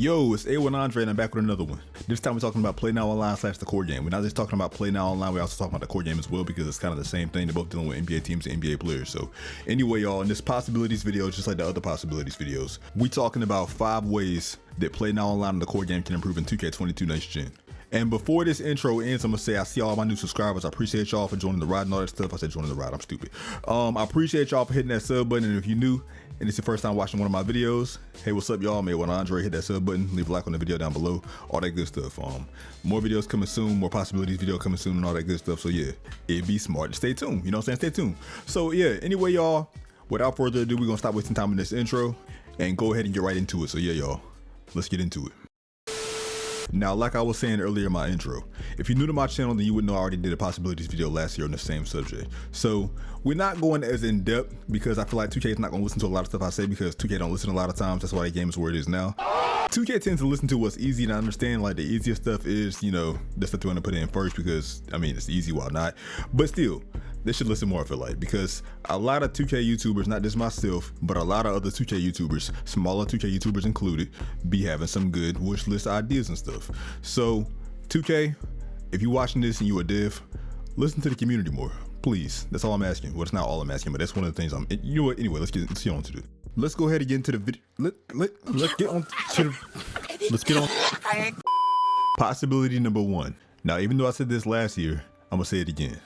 Yo, it's A1 Andre and I'm back with another one. This time we're talking about Play Now Online / the core game. We're not just talking about Play Now Online, we're also talking about the core game as well because it's kind of the same thing. They're both dealing with NBA teams and NBA players. So anyway, y'all, in this possibilities video, just like the other possibilities videos, we talking about 5 ways that Play Now Online and the core game can improve in 2K22 next gen. And before this intro ends, I'm gonna say I see all my new subscribers. I appreciate y'all for joining the ride and all that stuff. I said joining the ride, I'm stupid. I appreciate y'all for hitting that sub button. And if you're new and it's your first time watching one of my videos, hey, what's up, y'all? I'm A1 Andre. Hit that sub button, leave a like on the video down below, all that good stuff. More videos coming soon, more possibilities video coming soon, and all that good stuff. So yeah, it'd be smart to stay tuned. You know what I'm saying? Stay tuned. So yeah, anyway, y'all, without further ado, we're gonna stop wasting time in this intro and go ahead and get right into it. So yeah, y'all, let's get into it. Now, like I was saying earlier in my intro, if you're new to my channel, then you would know I already did a possibilities video last year on the same subject. So we're not going as in depth because I feel like 2K is not going to listen to a lot of stuff I say because 2K don't listen a lot of times. That's why the game is where it is now. 2K tends to listen to what's easy to understand. Like the easiest stuff is, you know, the stuff you want to put in first because, I mean, it's easy while not. But still, they should listen more, I feel like, because a lot of 2K YouTubers, not just myself, but a lot of other 2K YouTubers, smaller 2K YouTubers included, be having some good wish list ideas and stuff. So 2K, if you're watching this and you a dev, listen to the community more, please. That's all I'm asking. Well, it's not all I'm asking, but that's one of the things you know what, anyway, let's get on to it. Let's go ahead and get into the video. Let's get on to the, let's get on. Possibility number 1. Now, even though I said this last year, I'm gonna say it again.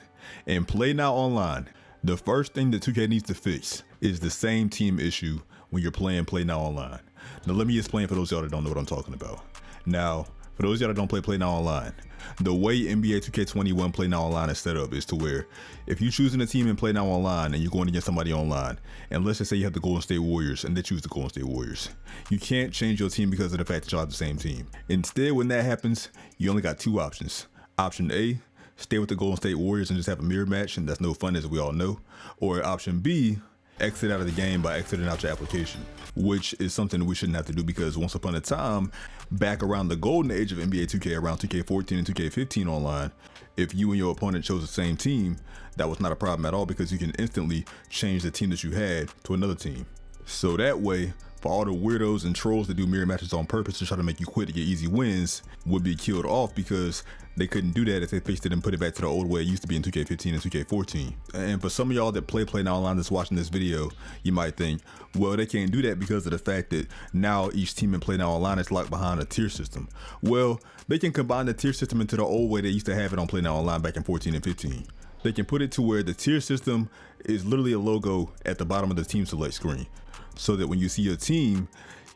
In Play Now Online, the first thing that 2K needs to fix is the same team issue when you're playing Play Now Online. Now let me explain for those y'all that don't know what I'm talking about. Now, for those y'all that don't play Now Online, the way NBA 2K21 Play Now Online is set up is to where if you're choosing a team in Play Now Online and you're going against somebody online, and let's just say you have the Golden State Warriors and they choose the Golden State Warriors, you can't change your team because of the fact that y'all have the same team. Instead, when that happens, you only got 2 options. Option A, stay with the Golden State Warriors and just have a mirror match, and that's no fun as we all know. Or option B, exit out of the game by exiting out your application, which is something we shouldn't have to do because once upon a time, back around the golden age of NBA 2K, around 2K14 and 2K15 online, if you and your opponent chose the same team, that was not a problem at all because you can instantly change the team that you had to another team. So that way, for all the weirdos and trolls that do mirror matches on purpose to try to make you quit to get easy wins would be killed off because they couldn't do that if they fixed it and put it back to the old way it used to be in 2K15 and 2K14. And for some of y'all that play Now Online that's watching this video, you might think, well, they can't do that because of the fact that now each team in Play Now Online is locked behind a tier system. Well, they can combine the tier system into the old way they used to have it on Play Now Online back in 14 and 15. They can put it to where the tier system is literally a logo at the bottom of the team select screen, so that when you see your team,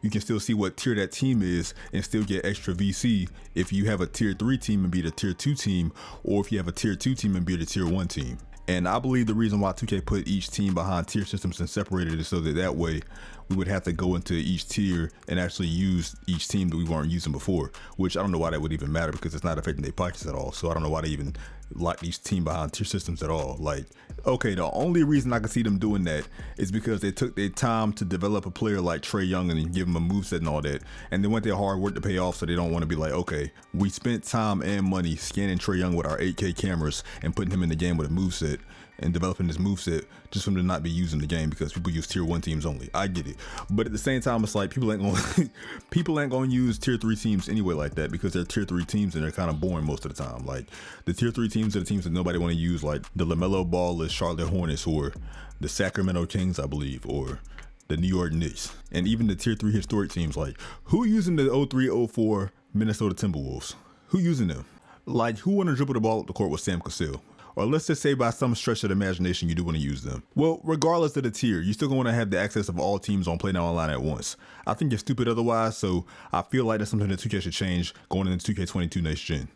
you can still see what tier that team is and still get extra VC if you have a tier 3 team and beat a tier 2 team, or if you have a tier 2 team and beat a tier 1 team. And I believe the reason why 2K put each team behind tier systems and separated it so that way we would have to go into each tier and actually use each team that we weren't using before, which I don't know why that would even matter because it's not affecting their pockets at all. So I don't know why they even lock each team behind tier systems at all. Like, okay, the only reason I can see them doing that is because they took their time to develop a player like Trae Young and give him a moveset and all that, and they want their hard work to pay off, so they don't want to be like, okay, we spent time and money scanning Trae Young with our 8K cameras and putting him in the game with a moveset and developing this moveset just for him to not be using the game because people use tier 1 teams only. I get it, but at the same time, it's like people ain't gonna use tier 3 teams anyway like that because they're tier 3 teams and they're kind of boring most of the time. Like the tier 3 teams are the teams that nobody want to use, like the LaMelo Ballless Charlotte Hornets or the Sacramento Kings, I believe, or the New York Knicks, and even the tier 3 historic teams. Like who using the 03-04 Minnesota Timberwolves? Who using them? Like who want to dribble the ball up the court with Sam Cassell? Or let's just say by some stretch of the imagination you do want to use them. Well, regardless of the tier, you're still going to have the access of all teams on Play Now Online at once. I think it's stupid otherwise, so I feel like that's something that 2K should change going into 2K22 next gen.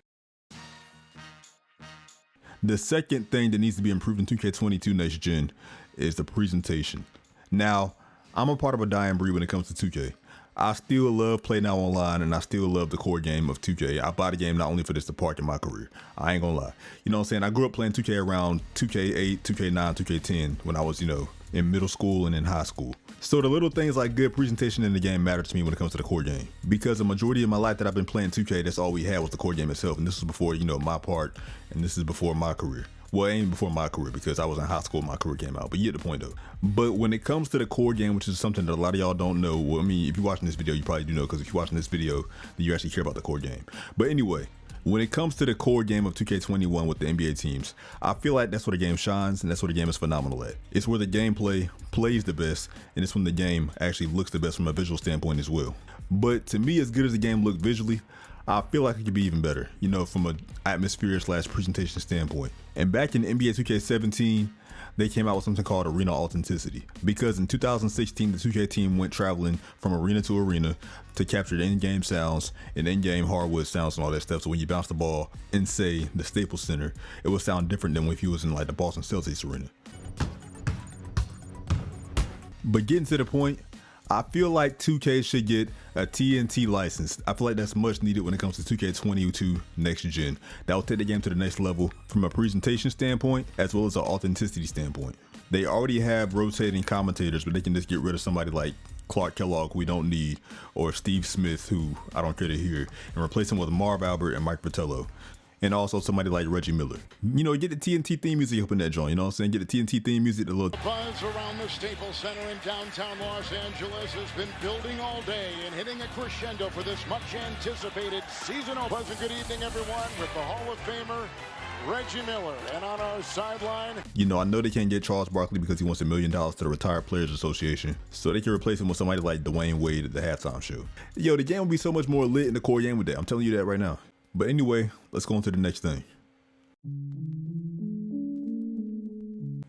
The second thing that needs to be improved in 2K22 next gen is the presentation. Now, I'm a part of a dying breed when it comes to 2K. I still love Play Now Online and I still love the core game of 2K. I buy the game not only for this to park in my career. I ain't gonna lie. You know what I'm saying? I grew up playing 2K around 2K8, 2K9, 2K10 when I was, you know, in middle school and in high school. So the little things like good presentation in the game matter to me when it comes to the core game. Because the majority of my life that I've been playing 2K, that's all we had was the core game itself. And this was before, you know, my part, and this is before my career. Well, it ain't before my career because I was in high school when my career came out, but you get the point though. But when it comes to the core game, which is something that a lot of y'all don't know, well, I mean, if you're watching this video, you probably do know, because if you're watching this video, then you actually care about the core game. But anyway, when it comes to the core game of 2K21 with the NBA teams, I feel like that's where the game shines and that's where the game is phenomenal at. It's where the gameplay plays the best, and it's when the game actually looks the best from a visual standpoint as well. But to me, as good as the game looked visually, I feel like it could be even better, you know, from an atmosphere / presentation standpoint. And back in NBA 2K17, they came out with something called Arena Authenticity, because in 2016 the 2K team went traveling from arena to arena to capture the in-game sounds and in-game hardwood sounds and all that stuff. So when you bounce the ball in, say, the Staples Center, it would sound different than if you was in like the Boston Celtics arena. But getting to the point, I feel like 2K should get a TNT license. I feel like that's much needed when it comes to 2K22 next gen. That will take the game to the next level from a presentation standpoint as well as an authenticity standpoint. They already have rotating commentators, but they can just get rid of somebody like Clark Kellogg, who we don't need, or Steve Smith, who I don't care to hear, and replace him with Marv Albert and Mike Fratello. And also somebody like Reggie Miller. You know, get the TNT theme music up in that joint, you know what I'm saying? Get the TNT theme music, the little buzz around the Staples Center in downtown Los Angeles has been building all day and hitting a crescendo for this much anticipated season. Pleasant good evening, everyone, with the Hall of Famer Reggie Miller. And on our sideline, you know, I know they can't get Charles Barkley because he wants $1 million to the Retired Players Association, so they can replace him with somebody like Dwayne Wade at the halftime show. Yo, the game will be so much more lit in the core game with that. I'm telling you that right now. But anyway, let's go on to the next thing.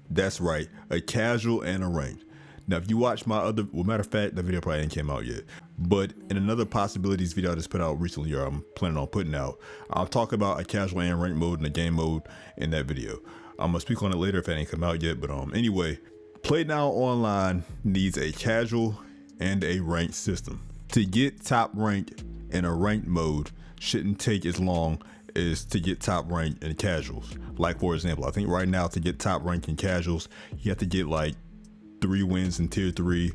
That's right, a casual and a ranked. Now, if you watch my other, well, matter of fact, that video probably ain't came out yet, but in another possibilities video I just put out recently, or I'm planning on putting out, I'll talk about a casual and ranked mode and a game mode in that video. I'm gonna speak on it later if it ain't come out yet, but anyway, Play Now Online needs a casual and a ranked system. To get top rank in a ranked mode shouldn't take as long as to get top rank in casuals. Like, for example, I think right now to get top rank in casuals, you have to get like 3 wins in tier 3,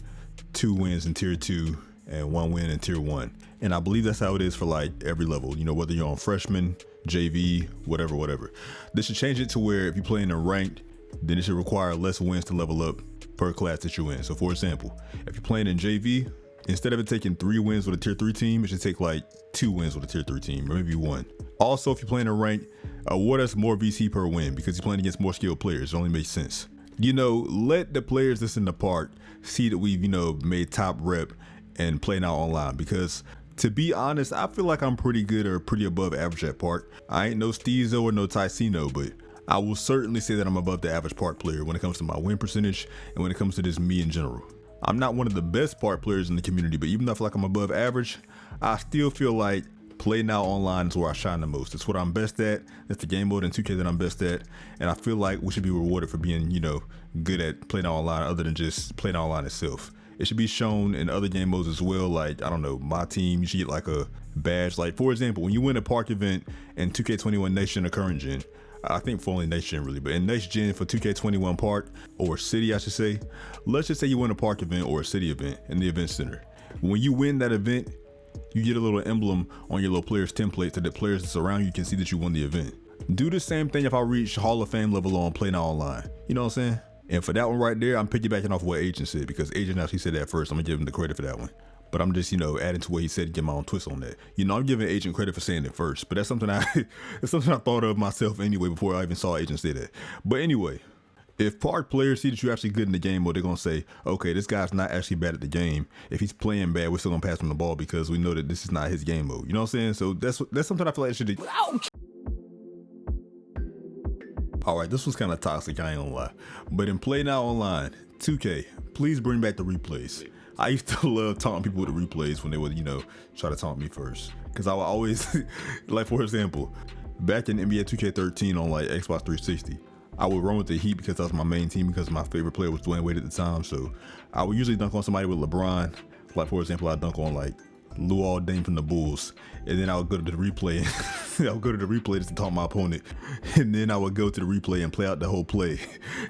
2 wins in tier 2, and 1 win in tier 1. And I believe that's how it is for like every level, you know, whether you're on freshman, JV, whatever. They should change it to where if you play in a ranked, then it should require less wins to level up per class that you're in. So for example, if you're playing in JV, instead of it taking 3 wins with a tier 3 team, it should take like 2 wins with a tier 3 team, or maybe 1. Also, if you're playing a rank, award us more VC per win because you're playing against more skilled players. It only makes sense. You know, let the players that's in the park see that we've, you know, made top rep and Play Now Online, because to be honest, I feel like I'm pretty good or pretty above average at park. I ain't no Steezo or no Ticino, but I will certainly say that I'm above the average park player when it comes to my win percentage and when it comes to just me in general. I'm not one of the best park players in the community, but even though I feel like I'm above average, I still feel like Play Now Online is where I shine the most. It's what I'm best at. That's the game mode in 2K that I'm best at. And I feel like we should be rewarded for being, you know, good at Play Now Online other than just Play Now Online itself. It should be shown in other game modes as well. Like, I don't know, my team, you should get like a badge. Like, for example, when you win a park event in 2K21 next gen or current gen, I think for only next gen really, but in next gen for 2K21 park or city, I should say, let's just say you win a park event or a city event in the event center. When you win that event, you get a little emblem on your little players template so that players that's around you can see that you won the event. Do the same thing if I reach Hall of Fame level on Play Now Online. You know what I'm saying? And for that one right there, I'm piggybacking off what Agent said, because Agent actually said that first. I'm gonna give him the credit for that one. But I'm just, you know, adding to what he said to get my own twist on that. You know, I'm giving Agent credit for saying it first, but that's something it's something I thought of myself anyway before I even saw Agent say that. But anyway, if park players see that you're actually good in the game, well, they're gonna say, okay, this guy's not actually bad at the game. If he's playing bad, we're still gonna pass him the ball because we know that this is not his game mode. You know what I'm saying? So that's something I feel like I should do. All right, this was kind of toxic, I ain't gonna lie. But in Play Now Online, 2K, please bring back the replays. I used to love taunting people with the replays when they would, you know, try to taunt me first. Because I would always, like for example, back in NBA 2K13 on like Xbox 360, I would run with the Heat because that was my main team, because my favorite player was Dwayne Wade at the time. So I would usually dunk on somebody with LeBron. Like for example, I'd dunk on like Luol Deng from the Bulls. And then I would go to the replay I would go to the replay just to taunt my opponent, and then I would go to the replay and play out the whole play,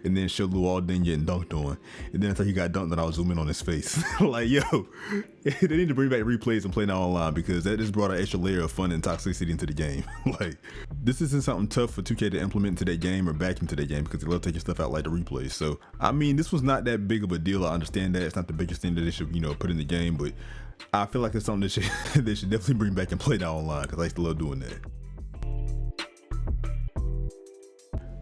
and then show Luol Deng getting dunked on, and then after he got dunked, then I would zoom in on his face. Like, yo, they need to bring back replays and Play Now Online, because that just brought an extra layer of fun and toxicity into the game. Like, this isn't something tough for 2K to implement into their game or back into their game, because they love taking stuff out like the replays. So, I mean, this was not that big of a deal. I understand that it's not the biggest thing that they should, put in the game, but I feel like it's something that they should definitely bring back and Play Now Online, because I used to love doing that.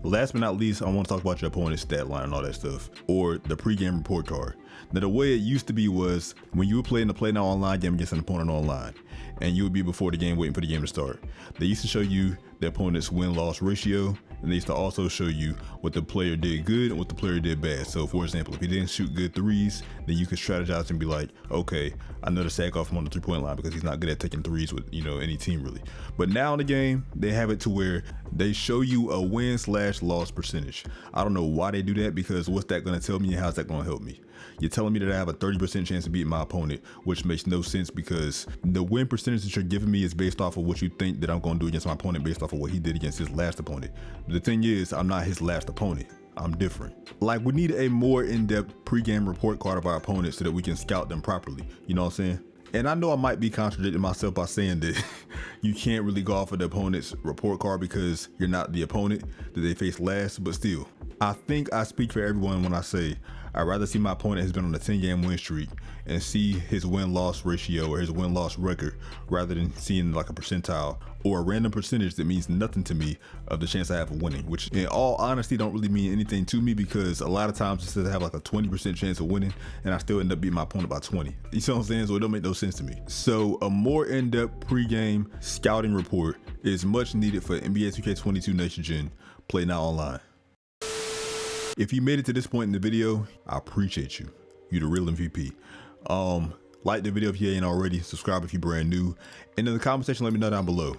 Last but not least, I want to talk about your opponent's stat line and all that stuff, or the pregame report card. Now, the way it used to be was when you were playing the Play Now Online game against an opponent online, and you would be before the game waiting for the game to start. They used to show you the opponent's win-loss ratio, and they used to also show you what the player did good and what the player did bad. So, for example, if he didn't shoot good threes, then you could strategize and be like, okay, I know to sack off him on the three-point line because he's not good at taking threes with, any team really. But now in the game, they have it to where they show you a win/loss percentage. I don't know why they do that, because what's that going to tell me and how's that going to help me? You're telling me that I have a 30% chance of beating my opponent, which makes no sense, because the win percentage that you're giving me is based off of what you think that I'm going to do against my opponent based off of what he did against his last opponent. The thing is, I'm not his last opponent. I'm different. Like, we need a more in-depth pregame report card of our opponents so that we can scout them properly. You know what I'm saying? And I know I might be contradicting myself by saying that you can't really go off of the opponent's report card because you're not the opponent that they faced last, but still, I think I speak for everyone when I say I'd rather see my opponent has been on a 10-game win streak and see his win-loss ratio or his win-loss record, rather than seeing like a percentile or a random percentage that means nothing to me of the chance I have of winning, which in all honesty don't really mean anything to me, because a lot of times it says I have like a 20% chance of winning and I still end up beating my opponent by 20. You see what I'm saying? So it don't make no sense to me. So a more in-depth pregame scouting report is much needed for NBA 2K22 Next Gen Play Now Online. If you made it to this point in the video, I appreciate you. You're the real MVP. Like the video if you ain't already, subscribe if you're brand new, and in the comment section let me know down below.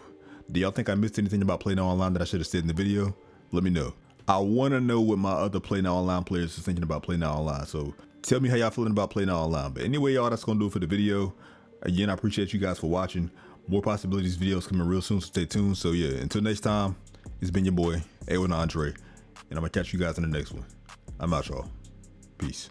Do y'all think I missed anything about Play Now Online that I should have said in the video? Let me know. I want to know what my other Play Now Online players is thinking about Play Now Online, so tell me how y'all feeling about Play Now Online. But anyway, y'all, that's gonna do it for the video. Again, I appreciate you guys for watching. More possibilities videos coming real soon, so stay tuned. So yeah, until next time, it's been your boy A1 Andre, and I'm gonna catch you guys in the next one. I'm out, y'all. Peace.